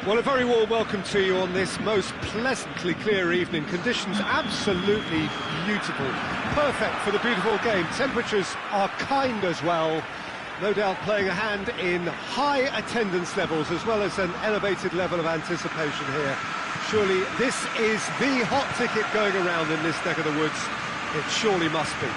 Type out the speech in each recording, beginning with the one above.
Well, a very warm welcome to you on this most pleasantly clear evening. Conditions absolutely beautiful, perfect for the beautiful game. Temperatures are kind as well, no doubt playing a hand in high attendance levels as well as an elevated level of anticipation here. Surely this is the hot ticket going around in this neck of the woods. It surely must be.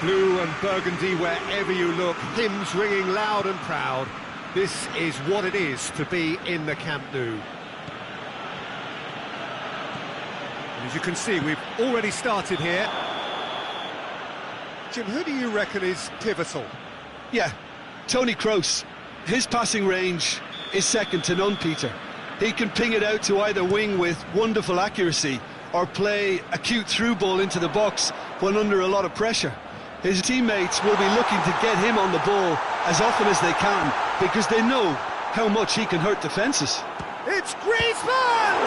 Blue and burgundy wherever you look, hymns ringing loud and proud. This is what it is to be in the Camp Nou. And as you can see, we've already started here. Jim, who do you reckon is pivotal? Yeah, Toni Kroos. His passing range is second to none, Peter. He can ping it out to either wing with wonderful accuracy or play a cute through ball into the box when under a lot of pressure. His teammates will be looking to get him on the ball as often as they can because they know how much he can hurt defences. It's Griezmann!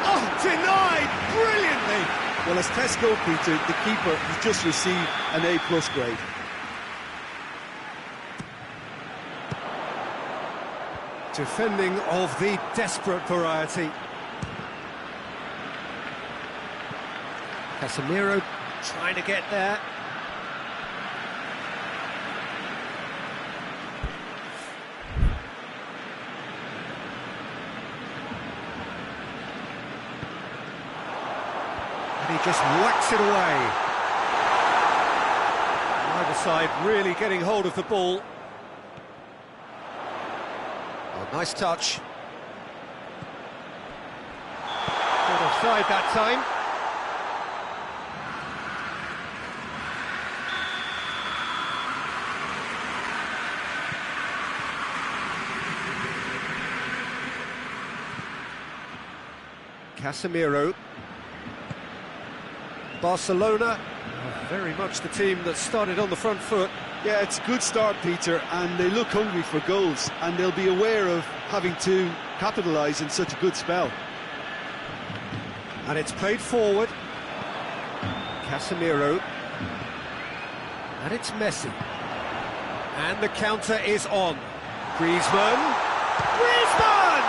Oh, denied brilliantly! Well, as tests go, Peter, the keeper has just received an A+ grade. Defending of the desperate variety. Casemiro trying to get there. And he just whacks it away. Either side really getting hold of the ball. Oh, nice touch. Got offside that time. Casemiro. Barcelona, very much the team that started on the front foot. Yeah, it's a good start, Peter, and they look hungry for goals, and they'll be aware of having to capitalise in such a good spell. And it's played forward. Casemiro. And it's Messi. And the counter is on. Griezmann. Griezmann!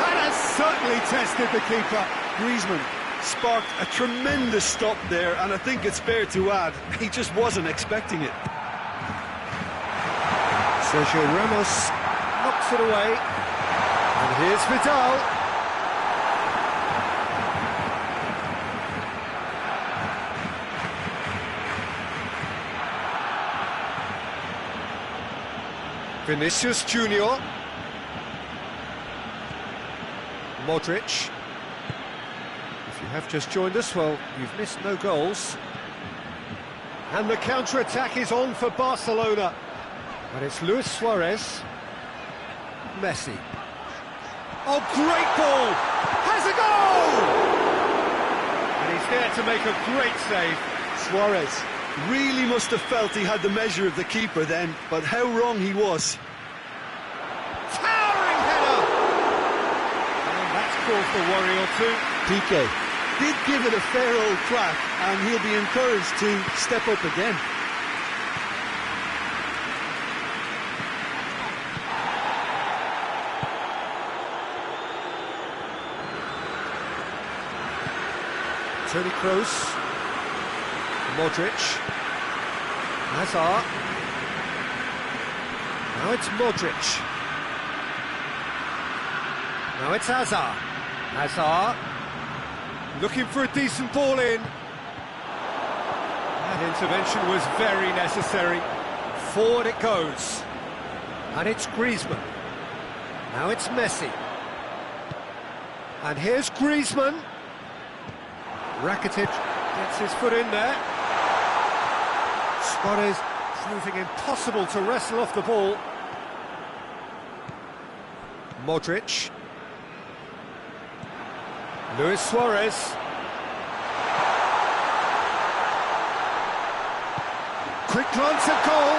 That has certainly tested the keeper. Griezmann sparked a tremendous stop there, and I think it's fair to add, he just wasn't expecting it. Sergio Ramos knocks it away. And here's Vidal. Vinicius Junior. Modric. If you have just joined us, well, you've missed no goals. And the counter-attack is on for Barcelona. And it's Luis Suarez. Messi. Oh, great ball! Has a goal! And he's there to make a great save. Suarez really must have felt he had the measure of the keeper then, but how wrong he was. Towering header! And that's caused a worry or two. Piqué did give it a fair old crack, and he'll be encouraged to step up again. Toni Kroos. Modric. Hazard. Now it's Modric. Now it's Hazard. Hazard. Looking for a decent ball in. That intervention was very necessary. Forward it goes. And it's Griezmann. Now it's Messi. And here's Griezmann. Rakitic gets his foot in there. Suarez proving impossible to wrestle off the ball. Modric. Luis Suarez. Quick glance at goal.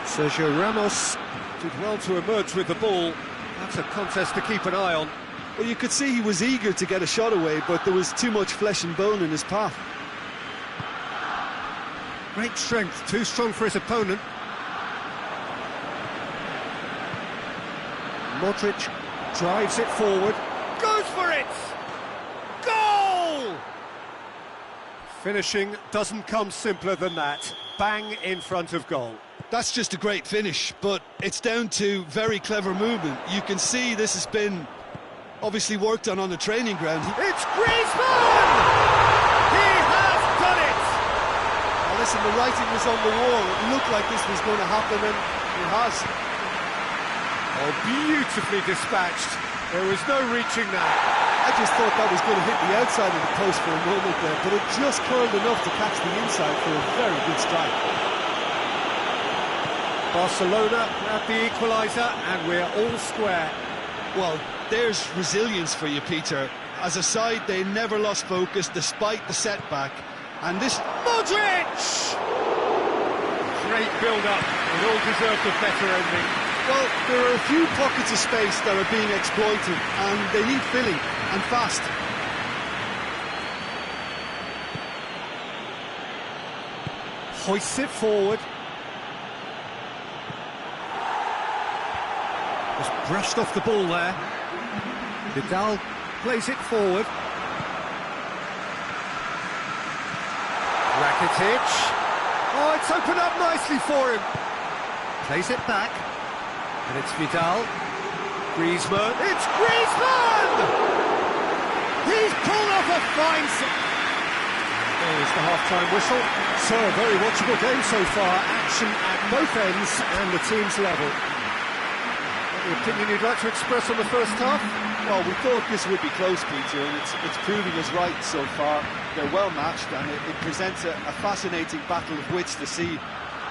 Sergio Ramos did well to emerge with the ball. That's a contest to keep an eye on. Well, you could see he was eager to get a shot away, but there was too much flesh and bone in his path. Great strength, too strong for his opponent. Modric drives it forward, goes for it! Goal! Finishing doesn't come simpler than that. Bang in front of goal. That's just a great finish, but it's down to very clever movement. You can see this has been obviously worked on the training ground. It's Griezmann! He has done it! Now listen, the writing was on the wall. It looked like this was going to happen, and it has. Oh, beautifully dispatched. There was no reaching that. I just thought that was going to hit the outside of the post for a moment there, but it just curled enough to catch the inside for a very good strike. Barcelona grab the equaliser, and we're all square. Well, there's resilience for you, Peter. As a side, they never lost focus despite the setback. And this... Modric! Great build-up. It all deserved a better ending. Well, there are a few pockets of space that are being exploited, and they need filling, and fast. Hoists it forward. Just brushed off the ball there. Vidal plays it forward. Rakitic. Oh, it's opened up nicely for him. Plays it back. And it's Vidal. Griezmann. It's Griezmann! He's pulled off a fine... There's the half-time whistle. So, a very watchable game so far. Action at both ends and the team's level. Any opinion you'd like to express on the first half? Well, we thought this would be close, Peter, and it's proving us right so far. They're well matched, and it presents a fascinating battle of wits to see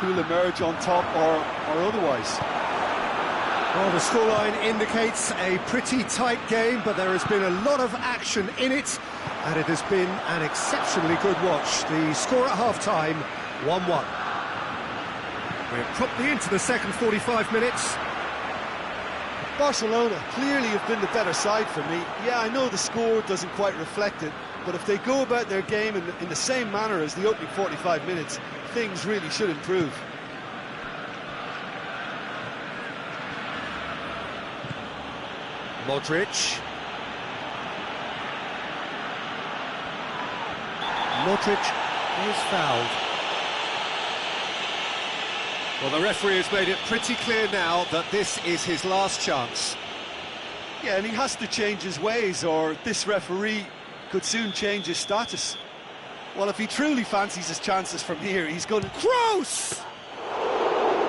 who'll emerge on top or otherwise. Well, the scoreline indicates a pretty tight game, but there has been a lot of action in it, and it has been an exceptionally good watch. The score at half-time, 1-1. We're promptly into the second 45 minutes. Barcelona clearly have been the better side for me. Yeah, I know the score doesn't quite reflect it, but if they go about their game in the same manner as the opening 45 minutes, things really should improve. Modric. Modric is fouled. Well, the referee has made it pretty clear now that this is his last chance. Yeah, and he has to change his ways, or this referee could soon change his status. Well, if he truly fancies his chances from here, he's going to... Kroos!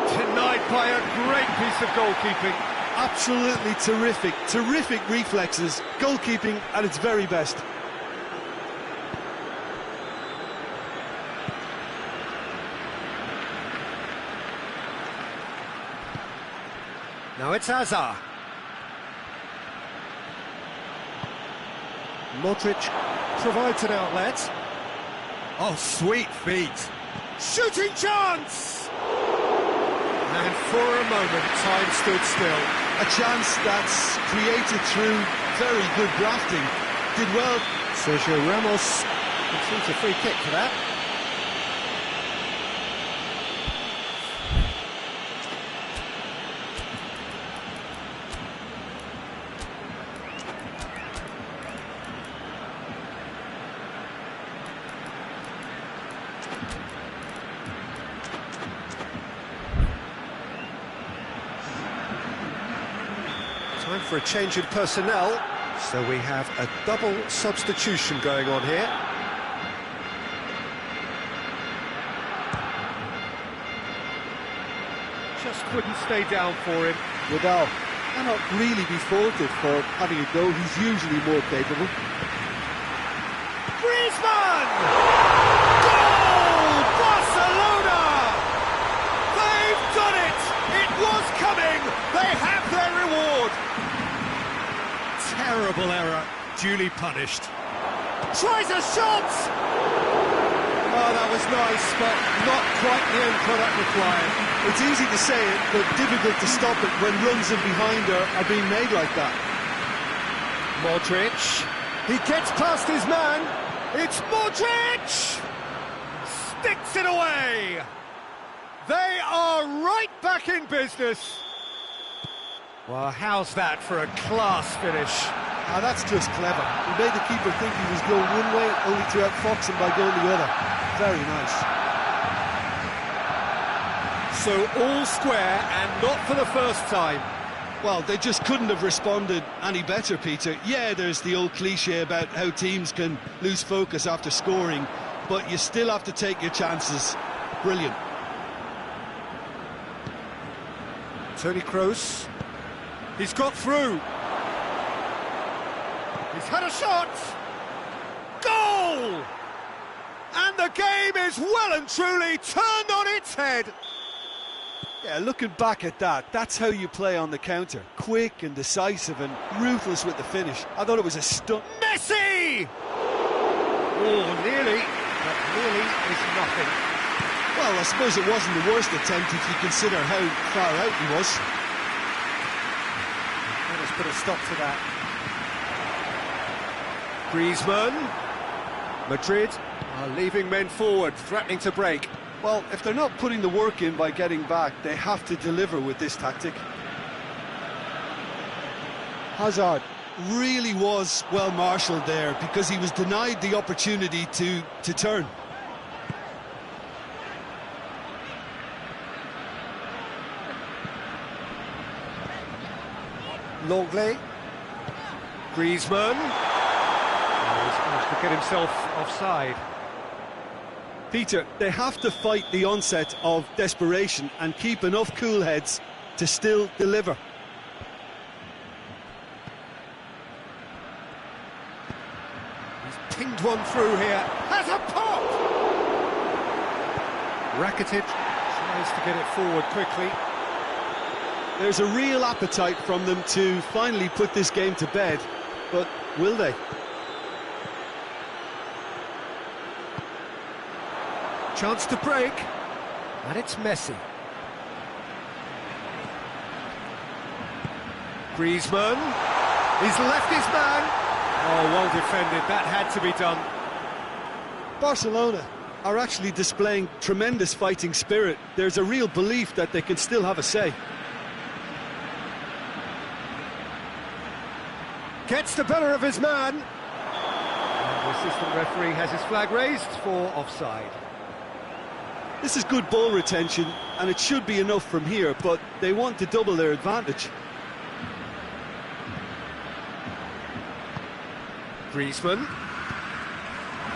Denied by a great piece of goalkeeping. Absolutely terrific reflexes, goalkeeping at its very best. Now it's Hazard. Modric provides an outlet. Oh, sweet feet. Shooting chance! And for a moment, time stood still. A chance that's created through very good drafting. Did well. Sergio Ramos conceded a free kick for that. Time for a change in personnel, so we have a double substitution going on here. Just couldn't stay down for him. Vidal cannot really be faulted for having a go. He's usually more capable. Griezmann! Goal! Barcelona! They've done it! It was coming! They have their reward! Terrible error, duly punished. Tries a shot! Oh, that was nice, but not quite the end product required. It's easy to say it, but difficult to stop it when runs in behind are being made like that. Modric. He gets past his man. It's Modric! sticks it away! They are right back in business. Well, how's that for a class finish? Ah, that's just clever. He made the keeper think he was going one way, only to outfox him by going the other. Very nice. So all square, and not for the first time. Well, they just couldn't have responded any better, Peter. Yeah, there's the old cliche about how teams can lose focus after scoring, but you still have to take your chances. Brilliant. Toni Kroos. He's got through. He's had a shot. Goal! And the game is well and truly turned on its head. Yeah, looking back at that, that's how you play on the counter. Quick and decisive and ruthless with the finish. I thought it was a stunt. Messi! Oh, nearly, but nearly is nothing. Well, I suppose it wasn't the worst attempt if you consider how far out he was. Let us put a stop to that. Griezmann. Madrid are leaving men forward, threatening to break. Well, if they're not putting the work in by getting back, they have to deliver with this tactic. Hazard really was well marshalled there because he was denied the opportunity to turn. Longley. Griezmann. Oh, he's managed to get himself offside. Peter, they have to fight the onset of desperation and keep enough cool heads to still deliver. He's pinged one through here. Has a pop! Rakitic tries to get it forward quickly. There's a real appetite from them to finally put this game to bed, but will they? Chance to break, and it's Messi. Griezmann, he's left his man. Oh, well defended, that had to be done. Barcelona are actually displaying tremendous fighting spirit. There's a real belief that they can still have a say. Gets the better of his man. And the assistant referee has his flag raised for offside. This is good ball retention, and it should be enough from here, but they want to double their advantage. Griezmann.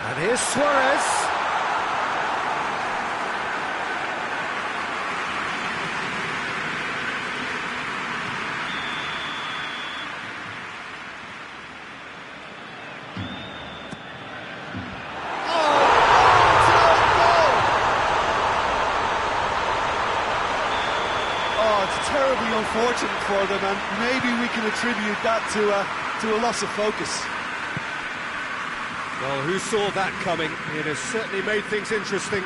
And here's Suarez. Terribly unfortunate for them, and maybe we can attribute that to a loss of focus. Well, who saw that coming? It has certainly made things interesting.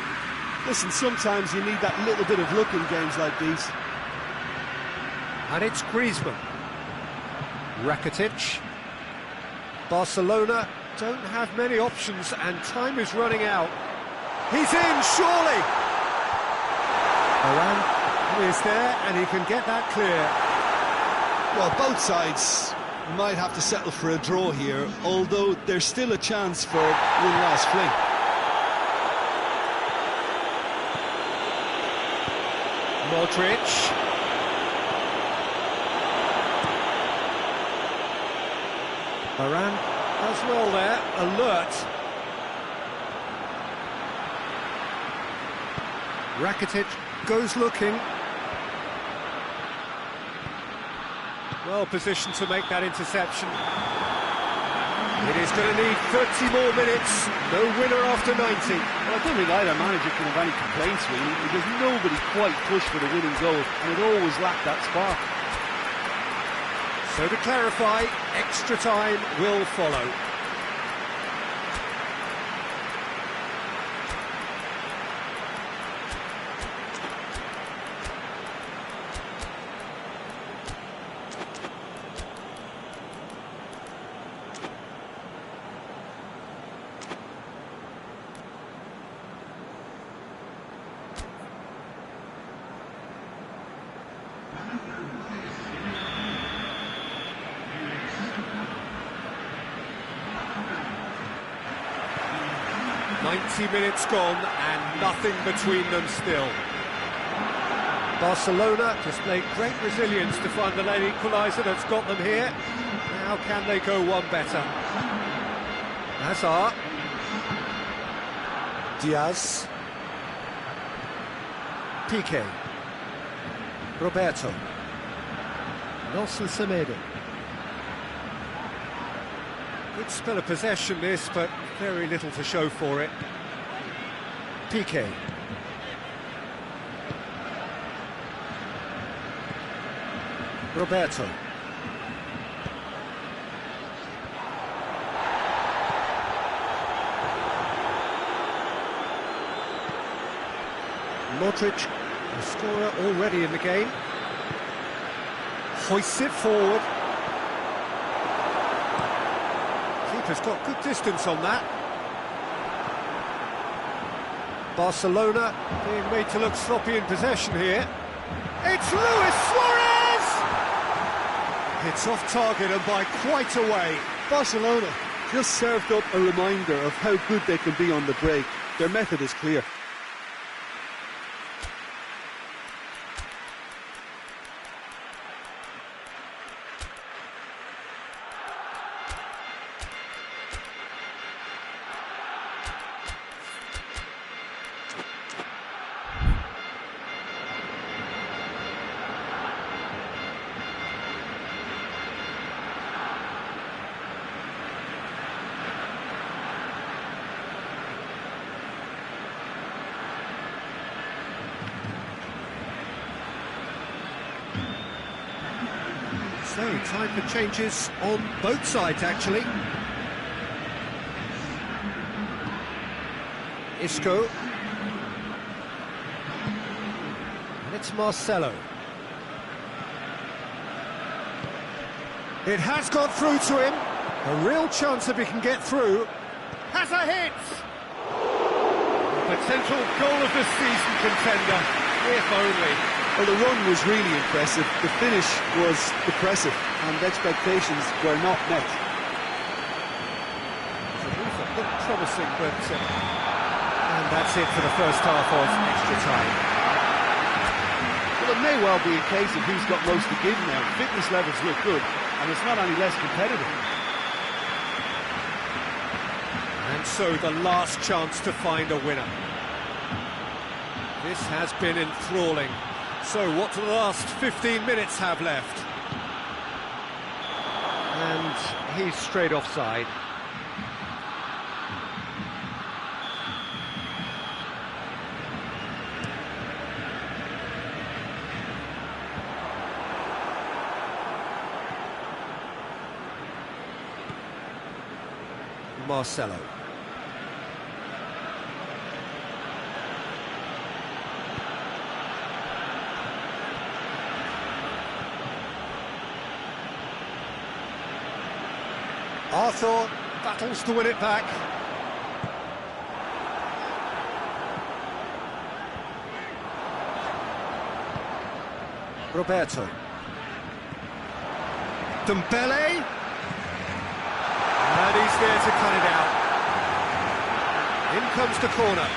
Listen, sometimes you need that little bit of luck in games like these. And it's Griezmann. Rakitic. Barcelona don't have many options, and time is running out. He's in, surely! Varane is there, and he can get that clear. Well, both sides might have to settle for a draw here, although there's still a chance for one last fling. Modric. Varane as well there, alert. Rakitic goes looking. Well positioned to make that interception. It is going to need 30 more minutes. No winner after 90. Well, I don't think either manager can have any complaints, really, because nobody quite pushed for the winning goal, and it always lacked that spark. So to clarify, extra time will follow. 90 minutes gone and nothing between them still. Barcelona displayed great resilience to find the late equaliser that's got them here. Now can they go one better? Hazard. Diaz. Piqué. Roberto. Nelson Semedo. Good spell of possession this, but very little to show for it. Piqué. Roberto. Modric, the scorer already in the game. Hoists it forward. Keeper's got good distance on that. Barcelona being made to look sloppy in possession here. It's Luis Suarez! It's off target and by quite a way. Barcelona just served up a reminder of how good they can be on the break. Their method is clear. So, time for changes on both sides, actually. Isco. And it's Marcelo. It has got through to him. A real chance if he can get through. Has a hit! Potential goal of the season contender, if only. Well, the run was really impressive, the finish was depressive, and expectations were not met. The move looked promising, but... and that's it for the first half of extra time. Well, it may well be a case of who's got most to give now. Fitness levels look good, and it's not any less competitive. And so the last chance to find a winner. This has been enthralling. So what do the last 15 minutes have left? And he's straight offside. Marcelo. Arthur battles to win it back. Roberto. Dembele. And he's there to cut it out. In comes the corner.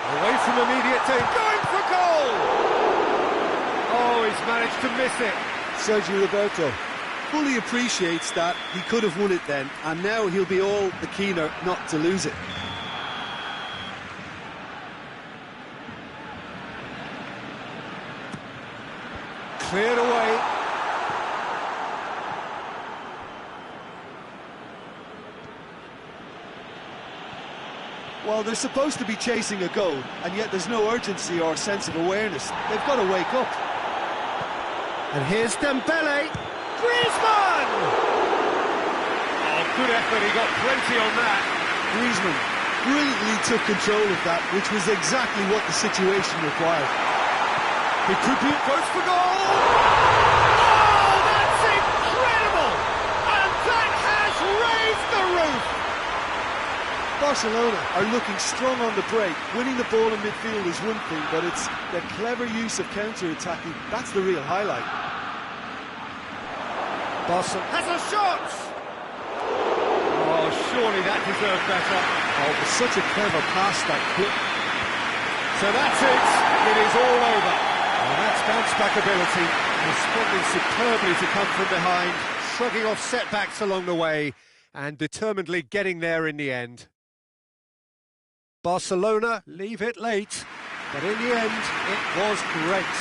Away from immediate danger, going for goal! Oh, he's managed to miss it. Sergio Roberto fully appreciates that he could have won it then, and now he'll be all the keener not to lose it. Cleared away. Well, they're supposed to be chasing a goal, and yet there's no urgency or sense of awareness. They've got to wake up. And here's Dembele. Griezmann! Oh, good effort, he got plenty on that. Griezmann brilliantly took control of that, which was exactly what the situation required. It could be, goes for goal! Oh, that's incredible! And that has raised the roof! Barcelona are looking strong on the break. Winning the ball in midfield is one thing, but it's the clever use of counter-attacking. That's the real highlight. Barcelona has a shot! Oh, surely that deserved better. Oh, it was such a clever pass, that quick. So that's it. It is all over. And that's bounce-back ability. Responding superbly to come from behind, shrugging off setbacks along the way, and determinedly getting there in the end. Barcelona leave it late, but in the end, it was great.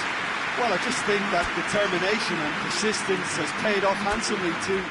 Well, I just think that determination and persistence has paid off handsomely too.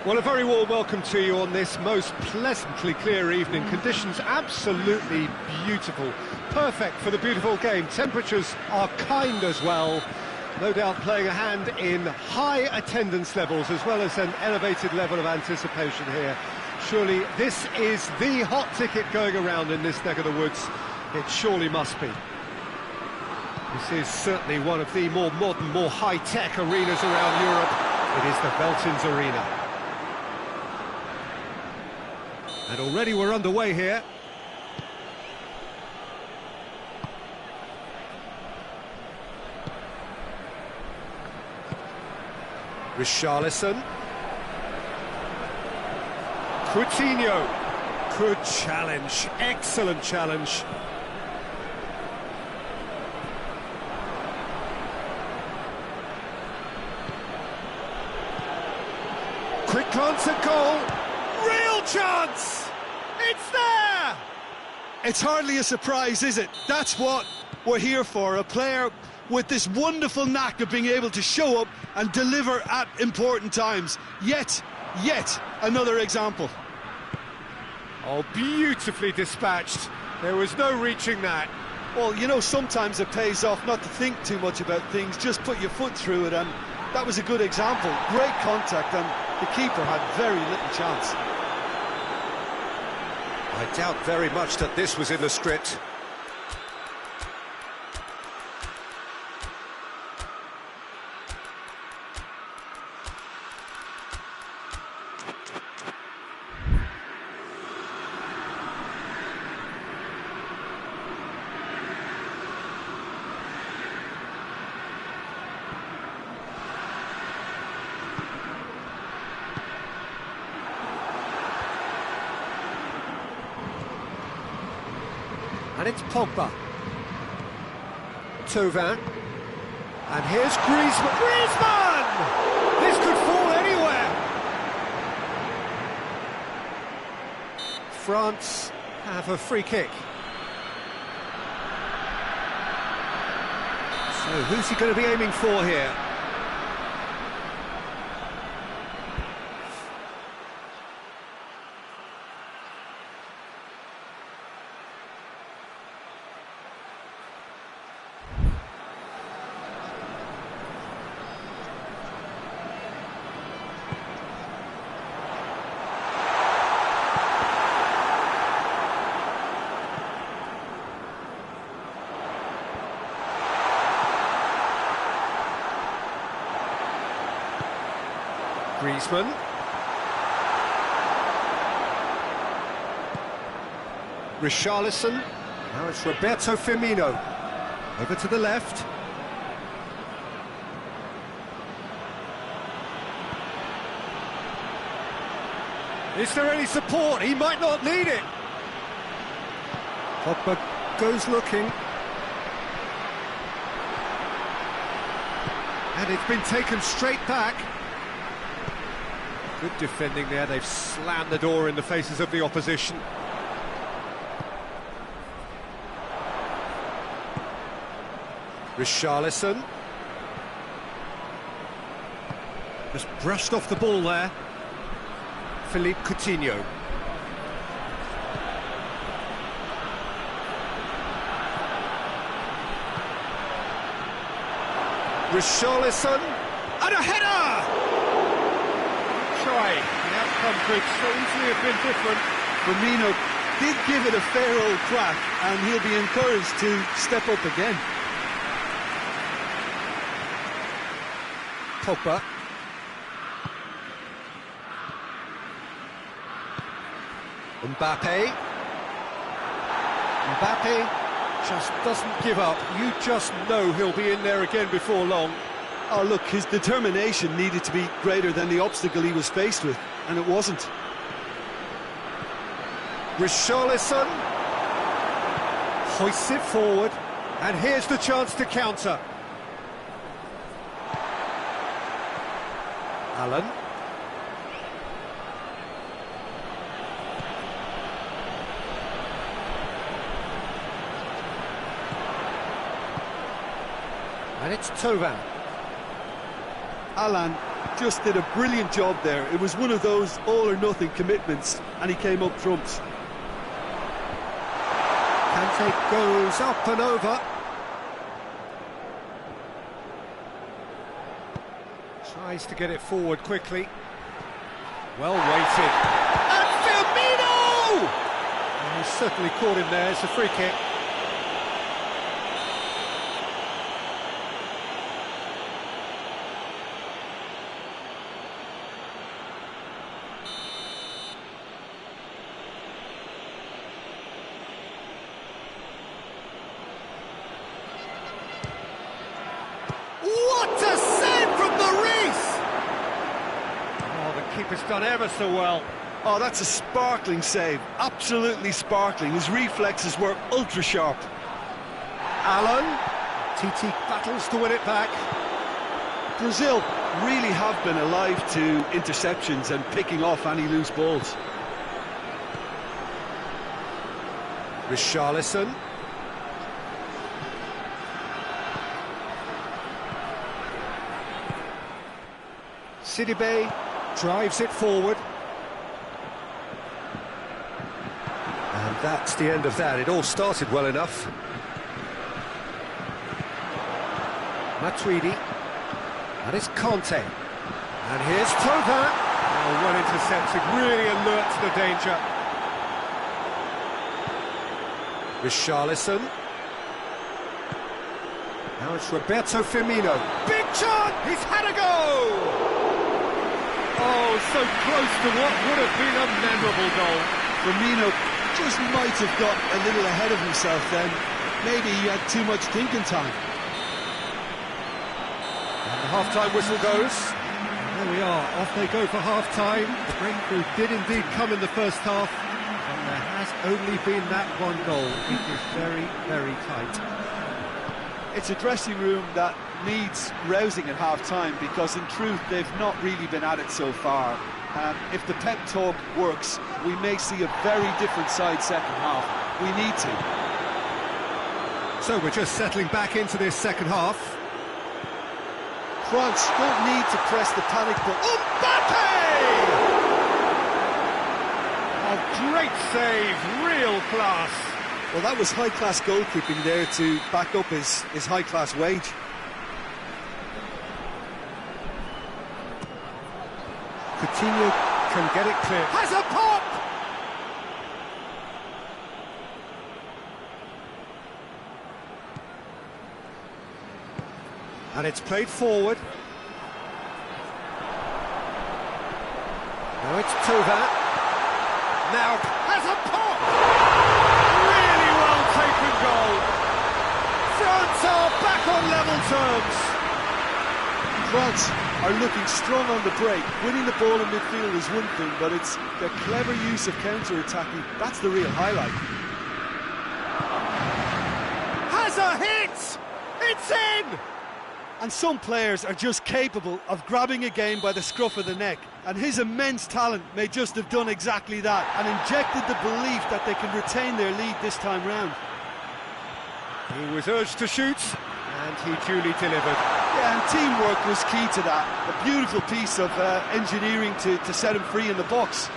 Well, a very warm welcome to you on this most pleasantly clear evening. Conditions absolutely beautiful. Perfect for the beautiful game. Temperatures are kind as well. No doubt playing a hand in high attendance levels as well as an elevated level of anticipation here. Surely this is the hot ticket going around in this neck of the woods. It surely must be. This is certainly one of the more modern, more high-tech arenas around Europe. It is the Veltins Arena. And already we're underway here. Richarlison. Coutinho. Good challenge. Excellent challenge. glance at goal. Real chance! It's there! It's hardly a surprise, is it? That's what we're here for, a player with this wonderful knack of being able to show up and deliver at important times. Yet another example. Oh, beautifully dispatched. There was no reaching that. Well, you know, sometimes it pays off not to think too much about things, just put your foot through it, and that was a good example. Great contact, and the keeper had very little chance. I doubt very much that this was in the script. And it's Pogba. Thauvin. And here's Griezmann. Griezmann! This could fall anywhere. France have a free kick. So who's he going to be aiming for here? Griezmann. Richarlison. Now it's Roberto Firmino. Over to the left. Is there any support? He might not need it. Pogba goes looking. And it's been taken straight back. Good defending there, they've slammed the door in the faces of the opposition. Richarlison. Just brushed off the ball there. Philippe Coutinho. Richarlison. And a header! Try. The outcome could so easily have been different. Firmino did give it a fair old crack, and he'll be encouraged to step up again. Pogba. Mbappe. Mbappe just doesn't give up. You just know he'll be in there again before long. Oh, look, his determination needed to be greater than the obstacle he was faced with, and it wasn't. Richarlison hoists it forward, and here's the chance to counter. Allen. And it's Thauvin. Alan just did a brilliant job there. It was one of those all-or-nothing commitments, and he came up trumps. Kante goes up and over. Tries to get it forward quickly. Well weighted. And Firmino! Oh, he's certainly caught him there. It's a free kick. What a save from the Reese! Oh, the keeper's done ever so well. Oh, that's a sparkling save, absolutely sparkling. His reflexes were ultra sharp. Allen. TT battles to win it back. Brazil really have been alive to interceptions and picking off any loose balls. Richarlison. Sidibe drives it forward. And that's the end of that. It all started well enough. Matuidi. And it's Conte. And here's Toga. Oh, well intercepted, really alert to the danger. Richarlison. Now it's Roberto Firmino. Big chance! He's had a go! Oh, so close to what would have been a memorable goal. Firmino just might have got a little ahead of himself then. Maybe he had too much thinking time. And the half-time whistle goes. And there we are, off they go for half-time. The breakthrough did indeed come in the first half, and there has only been that one goal. It is very, very tight. It's a dressing room that needs rousing at half-time, because in truth they've not really been at it so far. If the pep talk works, we may see a very different side second half. We need to. So we're just settling back into this second half. France don't need to press the panic button. Mbappe! Oh, great save, real class. Well, that was high-class goalkeeping there to back up his high-class wage. Coutinho can get it clear. Has a pop! And it's played forward. Now it's Tova. Now has a pop! Really well taken goal. France are back on level terms. France are looking strong on the break. Winning the ball in midfield is one thing, but it's the clever use of counter-attacking. That's the real highlight. Has a hit! It's in! And some players are just capable of grabbing a game by the scruff of the neck, and his immense talent may just have done exactly that and injected the belief that they can retain their lead this time round. He was urged to shoot, and he duly delivered. Yeah, and teamwork was key to that. A beautiful piece of engineering to set him free in the box.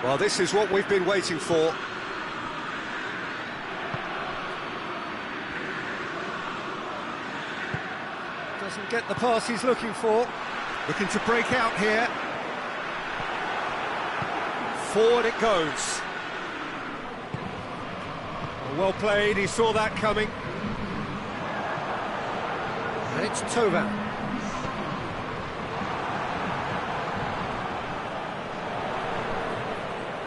Well, this is what we've been waiting for. Doesn't get the pass he's looking for. Looking to break out here. Forward it goes. Well played, he saw that coming. And it's Tova.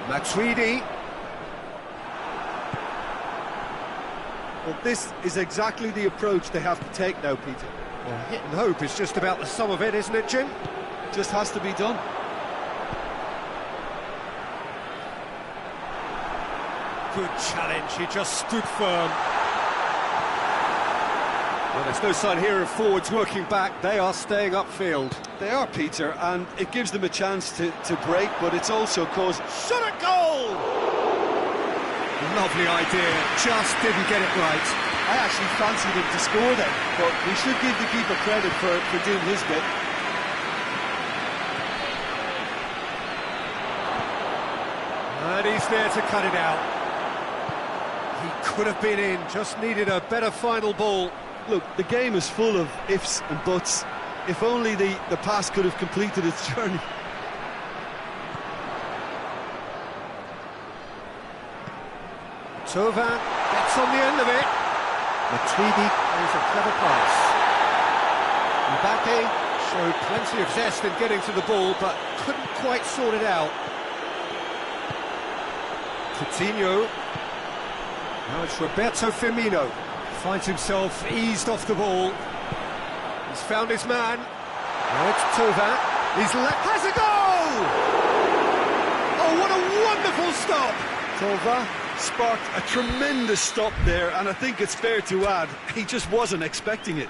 Matuidi. Well, this is exactly the approach they have to take now, Peter. Well, hit and hope is just about the sum of it, isn't it, Jim? Just has to be done. Good challenge, he just stood firm. Well, there's no sign here of forwards working back, they are staying upfield. They are, Peter, and it gives them a chance to break, but it's also caused... Shot at goal! Lovely idea, just didn't get it right. I actually fancied him to score then, but we should give the keeper credit for doing his bit. And he's there to cut it out. He could have been in, just needed a better final ball. Look, the game is full of ifs and buts. If only the pass could have completed its journey. Tova gets on the end of it. Matuidi plays a clever pass. Mbappe showed plenty of zest in getting to the ball, but couldn't quite sort it out. Coutinho. Now it's Roberto Firmino. Finds himself eased off the ball. He's found his man. Now it's Tova. Has a goal! Oh, what a wonderful stop! Tova sparked a tremendous stop there, and I think it's fair to add, he just wasn't expecting it.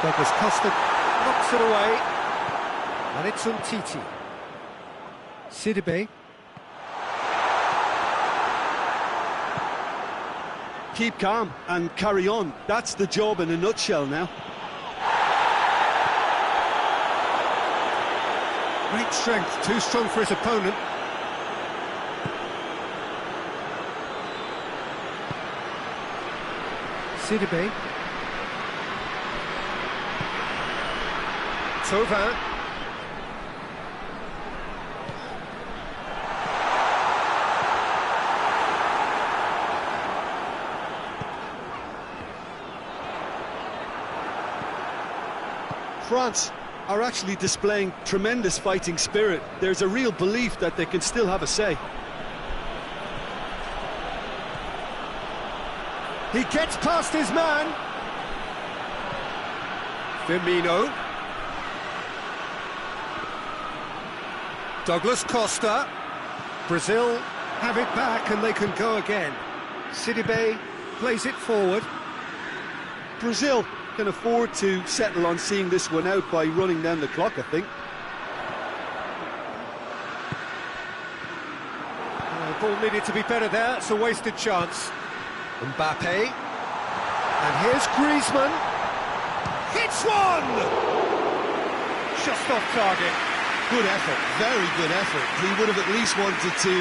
Douglas Costa knocks it away, and it's Umtiti. Sidibe. Keep calm and carry on. That's the job in a nutshell now. Great strength, too strong for his opponent. Sidibe. Thauvin. France are actually displaying tremendous fighting spirit. There's a real belief that they can still have a say. He gets past his man. Firmino. Douglas Costa. Brazil have it back and they can go again. Sidibe plays it forward. Brazil can afford to settle on seeing this one out by running down the clock, I think. Ball needed to be better there, it's a wasted chance. Mbappe. And here's Griezmann. Hits one! Just off target. Good effort, very good effort. He would have at least wanted to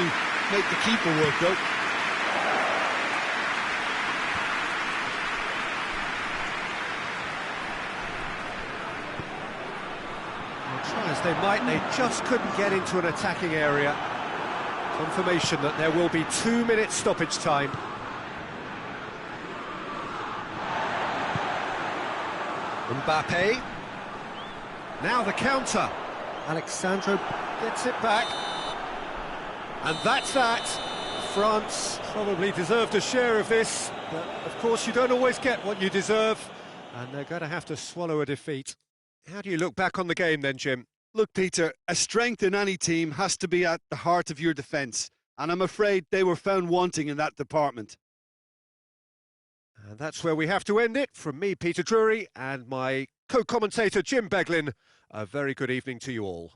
make the keeper work though. Try as they might, they just couldn't get into an attacking area. Confirmation that there will be 2 minutes stoppage time. Mbappe. Now the counter. Alexandro gets it back. And that's that. France probably deserved a share of this, but of course you don't always get what you deserve, and they're going to have to swallow a defeat. How do you look back on the game then, Jim? Look, Peter, a strength in any team has to be at the heart of your defence, and I'm afraid they were found wanting in that department. And that's where we have to end it. From me, Peter Drury, and my co-commentator, Jim Beglin, a very good evening to you all.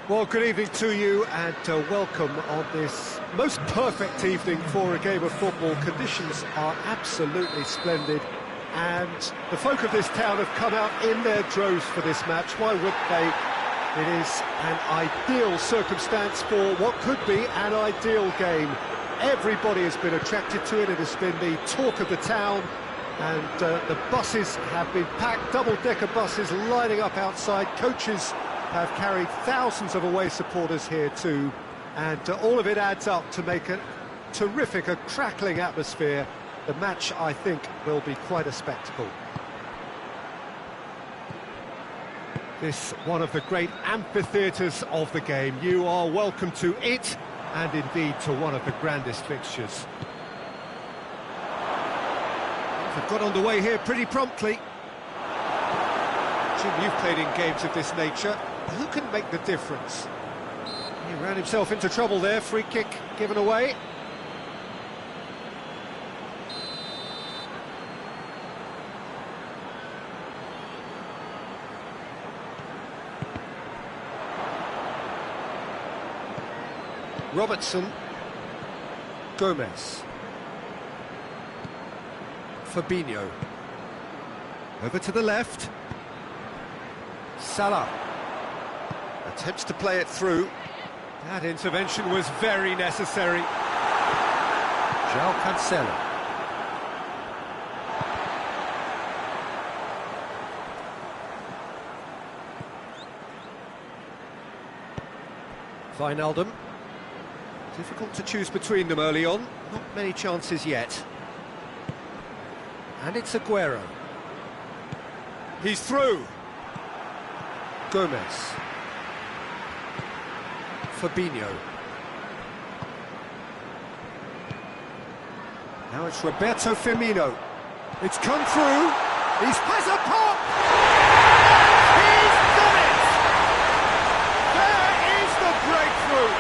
Well, good evening to you and welcome on this most perfect evening for a game of football. Conditions are absolutely splendid and the folk of this town have come out in their droves for this match. Why would they? It is an ideal circumstance for what could be an ideal game. Everybody has been attracted to it. It has been the talk of the town, and the buses have been packed, double-decker buses lining up outside. Coaches have carried thousands of away supporters here too, and all of it adds up to make a terrific, a crackling atmosphere. The match, I think, will be quite a spectacle. This one of the great amphitheatres of the game. You are welcome to it, and indeed to one of the grandest fixtures. They've got underway here pretty promptly. Jim, you've played in games of this nature. Who can make the difference? He ran himself into trouble there. Free kick given away. Robertson, Gomez, Fabinho, over to the left, Salah, attempts to play it through. That intervention was very necessary. João Cancelo. Wijnaldum. Difficult to choose between them early on, not many chances yet. And it's Aguero. He's through. Gomez. Fabinho. Now it's Roberto Firmino. It's come through. He has a pop! He's done it! There is the breakthrough!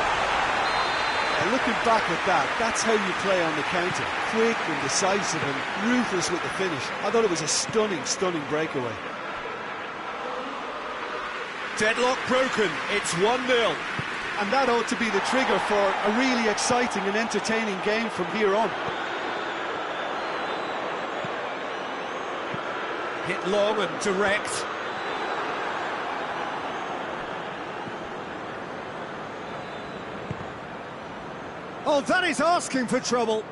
Looking back at that, that's how you play on the counter. Quick and decisive and ruthless with the finish. I thought it was a stunning, stunning breakaway. Deadlock broken, it's 1-0. And that ought to be the trigger for a really exciting and entertaining game from here on. Hit long and direct. Oh, that is asking for trouble.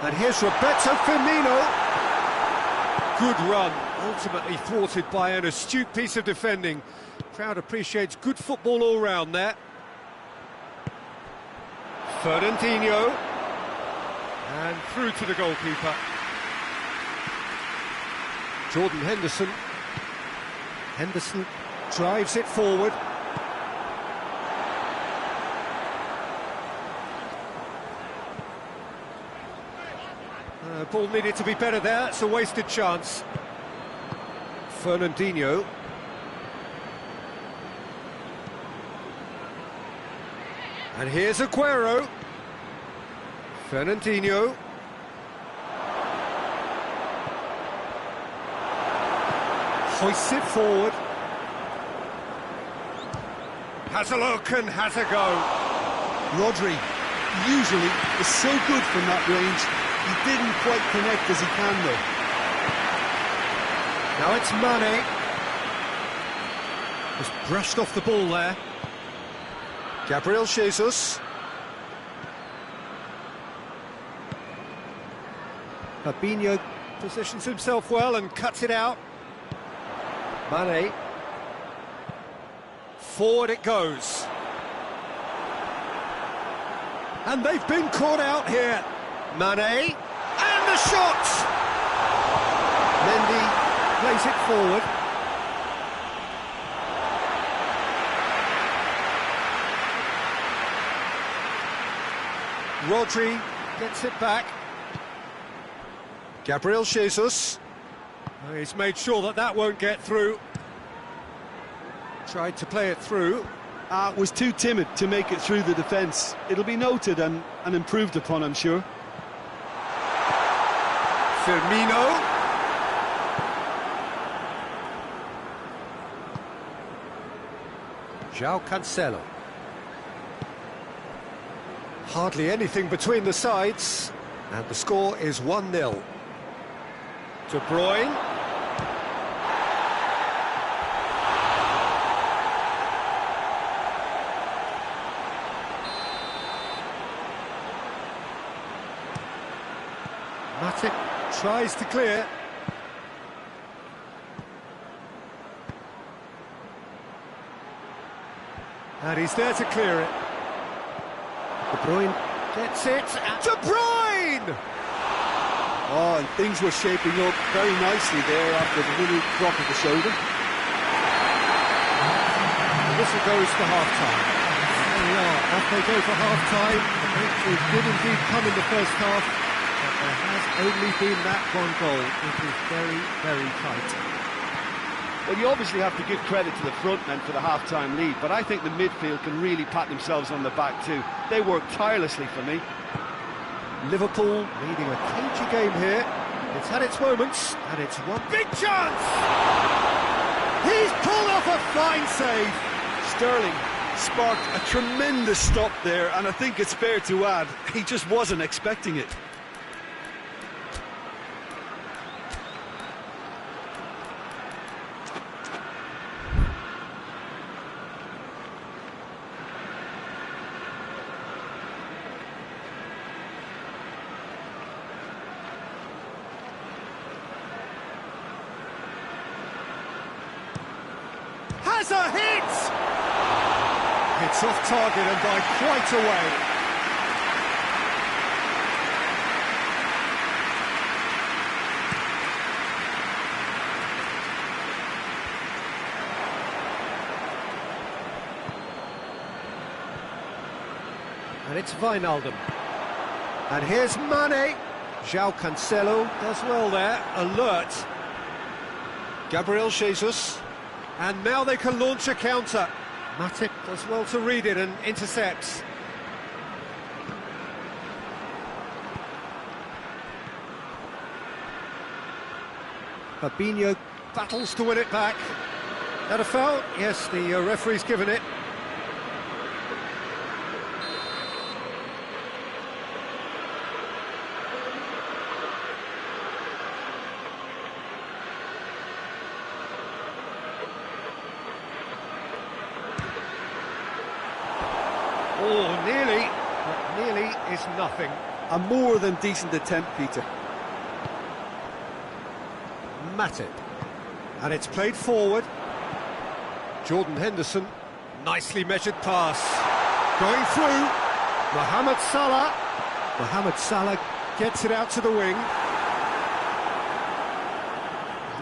And here's Roberto Firmino. Good run, ultimately thwarted by an astute piece of defending. Crowd appreciates good football all round there. Fernandinho. And through to the goalkeeper. Jordan Henderson. Henderson drives it forward. Ball needed to be better there, it's a wasted chance. Fernandinho. And here's Aguero. Fernandinho. Hoists it forward. Has a look and has a go. Rodri usually is so good from that range. He didn't quite connect as he can, though. Now it's Mane. Just brushed off the ball there. Gabriel Jesus. Fabinho positions himself well and cuts it out. Mane. Forward it goes. And they've been caught out here. Mane. And the shot! Mendy plays it forward. Rodri gets it back. Gabriel Jesus. Oh, he's made sure that that won't get through. Tried to play it through. Was too timid to make it through the defence. It'll be noted and improved upon, I'm sure. Firmino. João Cancelo. Hardly anything between the sides, and the score is 1-0. De Bruyne. Matip tries to clear. And he's there to clear it. De Bruyne gets it. De Bruyne! Oh, and things were shaping up very nicely there after the little drop of the shoulder. The whistle goes for half-time. There we are, off they go for half-time. The victory did indeed come in the first half, but there has only been that one goal. It is very, very tight. Well, you obviously have to give credit to the front men for the half-time lead, but I think the midfield can really pat themselves on the back too. They worked tirelessly for me. Liverpool leading a cagey game here. It's had its moments, and it's one big chance! He's pulled off a fine save! Sterling sparked a tremendous stop there, and I think it's fair to add, he just wasn't expecting it. Has a hit! It's off target and by quite a way. And it's Wijnaldum. And here's Mane. João Cancelo does well there, alert. Gabriel Jesus. And now they can launch a counter. Matip does well to read it and intercepts. Fabinho battles to win it back. That a foul? Yes, the referee's given it. Oh, nearly, but nearly is nothing. A more than decent attempt, Peter. Matip. And it's played forward. Jordan Henderson, nicely measured pass. Going through. Mohamed Salah. Mohamed Salah gets it out to the wing.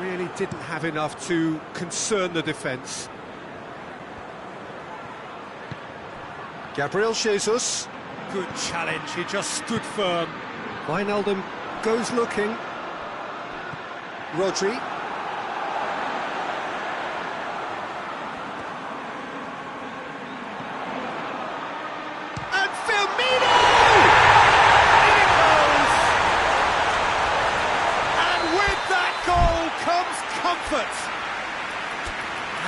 Really didn't have enough to concern the defence. Gabriel Jesus. Good challenge, he just stood firm. Wijnaldum goes looking. Rodri. And Firmino! In it goes! And with that goal comes comfort.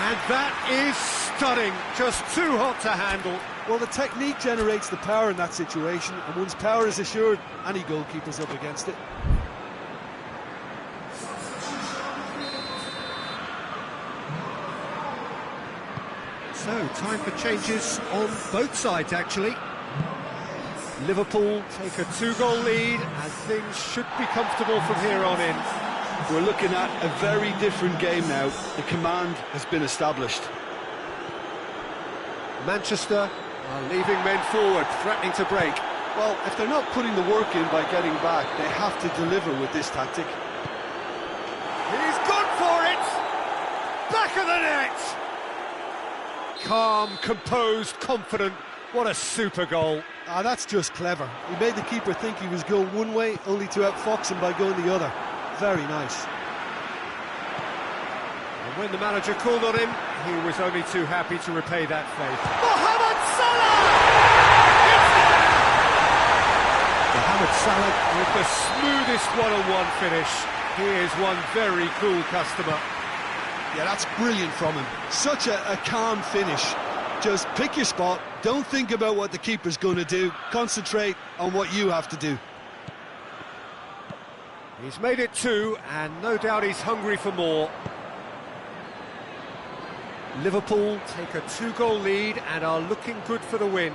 And that is stunning, just too hot to handle. Well, the technique generates the power in that situation, and once power is assured, any goalkeeper's up against it. So, time for changes on both sides, actually. Liverpool take a 2-goal lead, and things should be comfortable from here on in. We're looking at a very different game now. The command has been established. Manchester are leaving men forward, threatening to break. Well, if they're not putting the work in by getting back, they have to deliver with this tactic. He's gone for it! Back of the net! Calm, composed, confident. What a super goal. Ah, that's just clever. He made the keeper think he was going one way, only to outfox him by going the other. Very nice. And when the manager called on him, he was only too happy to repay that faith. Mohamed Salah! It's there! Mohamed Salah with the smoothest one-on-one finish. He is one very cool customer. Yeah, that's brilliant from him. Such a calm finish. Just pick your spot, don't think about what the keeper's going to do, concentrate on what you have to do. He's made it 2, and no doubt he's hungry for more. Liverpool take a 2-goal lead and are looking good for the win.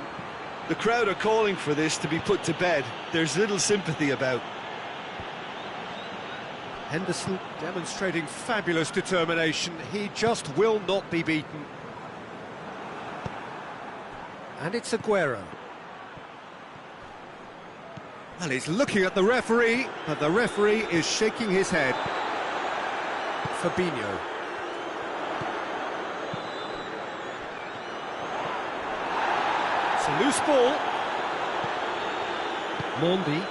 The crowd are calling for this to be put to bed. There's little sympathy about. Henderson demonstrating fabulous determination. He just will not be beaten. And it's Aguero. Well, he's looking at the referee, but the referee is shaking his head. Fabinho. It's a loose ball. Mondi.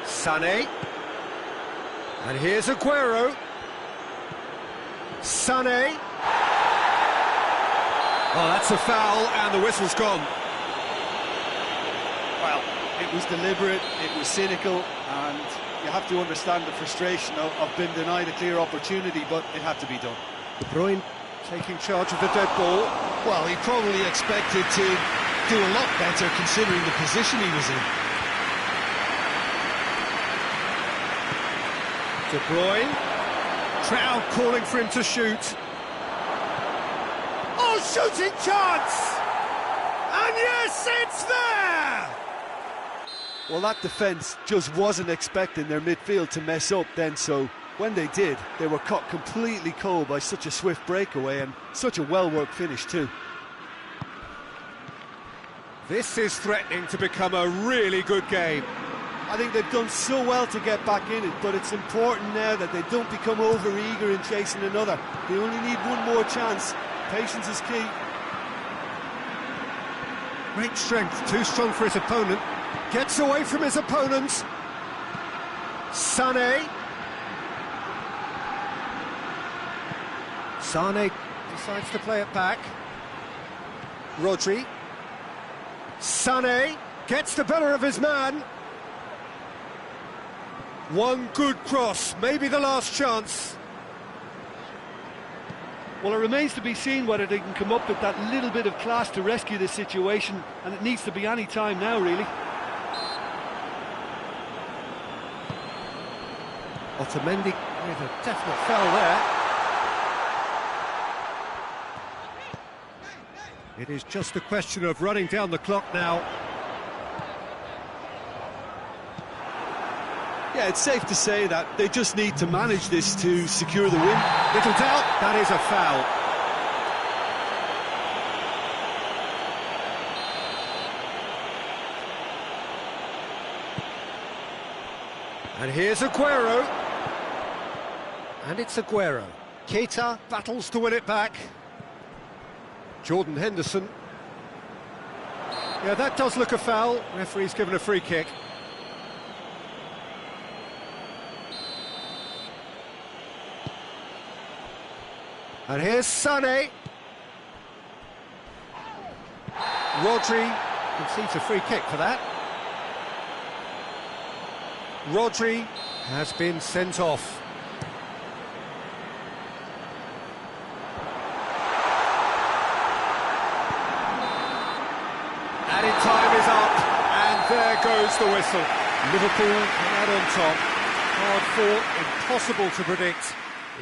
Sané. And here's Aguero. Sané. Oh, that's a foul, and the whistle's gone. Well, it was deliberate, it was cynical, and you have to understand the frustration of being denied a clear opportunity, but it had to be done. De Bruyne taking charge of the dead ball. Well, he probably expected to do a lot better considering the position he was in. De Bruyne. Crowd calling for him to shoot. Oh, shooting chance! And yes, it's there! Well, that defence just wasn't expecting their midfield to mess up then, so when they did, they were caught completely cold by such a swift breakaway and such a well-worked finish too. This is threatening to become a really good game. I think they've done so well to get back in it, but it's important now that they don't become over-eager in chasing another. They only need one more chance. Patience is key. Great strength, too strong for his opponent. Gets away from his opponent. Sané. Sané decides to play it back. Rodri. Sané gets the better of his man. One good cross, maybe the last chance. Well, it remains to be seen whether they can come up with that little bit of class to rescue this situation, and it needs to be any time now, really. Otamendi with a definite foul there. It is just a question of running down the clock now. Yeah, it's safe to say that they just need to manage this to secure the win. Little doubt, that is a foul. And here's Aguero. And it's Aguero. Keita battles to win it back. Jordan Henderson. Yeah, that does look a foul. Referee's given a free kick. And here's Sané. Rodri concedes a free kick for that. Rodri has been sent off. There goes the whistle. Liverpool come out on top. Hard fought, impossible to predict.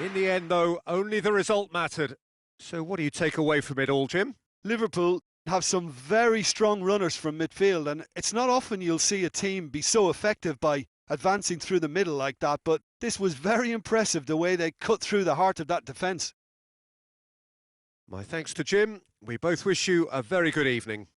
In the end, though, only the result mattered. So what do you take away from it all, Jim? Liverpool have some very strong runners from midfield, and it's not often you'll see a team be so effective by advancing through the middle like that, but this was very impressive the way they cut through the heart of that defence. My thanks to Jim. We both wish you a very good evening.